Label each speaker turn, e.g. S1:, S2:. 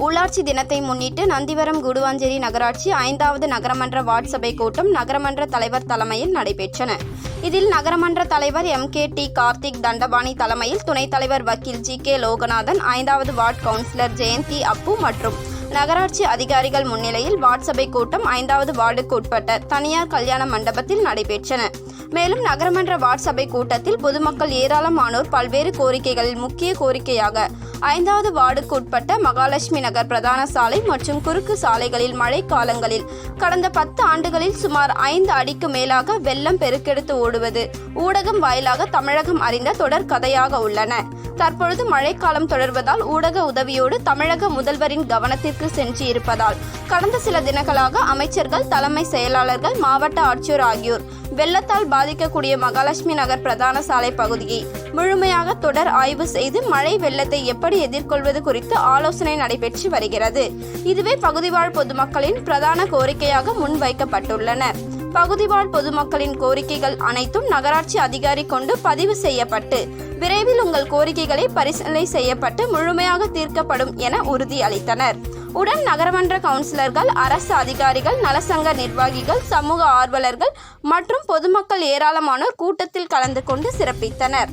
S1: உள்ளாட்சி தினத்தை முன்னிட்டு நந்திவரம் கூடுவாஞ்சேரி நகராட்சி 5வது நகரமன்ற வார்டு சபை கூட்டம் நகரமன்ற தலைவர் தலைமையில் நடைபெற்றன. இதில் நகரமன்ற தலைவர் MKT கார்த்திக் தண்டபாணி தலைமையில் துணைத் தலைவர் வக்கீல் GK லோகநாதன், 5வது வார்டு கவுன்சிலர் ஜெயந்தி அப்பு மற்றும் நகராட்சி அதிகாரிகள் முன்னிலையில் வார்டு சபை கூட்டம் 5வது வார்டுக்கு உட்பட்ட தனியார் கல்யாண மண்டபத்தில் நடைபெற்றன. மேலும் நகரமன்ற வார்டு சபை கூட்டத்தில் பொதுமக்கள் ஏராளமானோர் பல்வேறு கோரிக்கைகளில் முக்கிய கோரிக்கையாக 5வது வார்டுக்கு உட்பட்ட மகாலட்சுமி நகர் பிரதான சாலை மற்றும் குறுக்கு சாலைகளில் மழை காலங்களில் கடந்த 10 ஆண்டுகளில் சுமார் 5 அடிக்கு மேலாக வெள்ளம் பெருக்கெடுத்து ஓடுவது ஊடகம் வாயிலாக தமிழகம் அறிந்த தொடர் கதையாக உள்ளன. தற்பொழுது மழைக்காலம் தொடர்வதால் ஊடக உதவியோடு தமிழக முதல்வரின் கவனத்திற்கு சென்று இருப்பதால் கடந்த சில தினங்களாக அமைச்சர்கள், தலைமை செயலாளர்கள், மாவட்ட ஆட்சியர் ஆகியோர் வெள்ளத்தால் பாதிக்கக்கூடிய மகாலட்சுமி நகர் பிரதான சாலை பகுதியை முழுமையாக தொடர் ஆய்வு செய்து மழை வெள்ளத்தை எப்படி எதிர்கொள்வது குறித்து ஆலோசனை நடைபெற்று வருகிறது. இதுவே பகுதிவாழ் பொதுமக்களின் பிரதான கோரிக்கையாக முன்வைக்கப்பட்டுள்ளன. பகுதிவாழ் பொதுமக்களின் கோரிக்கைகள் அனைத்தும் நகராட்சி அதிகாரி கொண்டு பதிவு செய்யப்பட்டு விரைவில் உங்கள் கோரிக்கைகளை பரிசீலனை செய்யப்பட்டு முழுமையாக தீர்க்கப்படும் என உறுதி அளித்தனர். உடன் நகரமன்ற கவுன்சிலர்கள், அரசு அதிகாரிகள், நலசங்க நிர்வாகிகள், சமூக ஆர்வலர்கள் மற்றும் பொதுமக்கள் ஏராளமானோர் கூட்டத்தில் கலந்து கொண்டு சிறப்பித்தனர்.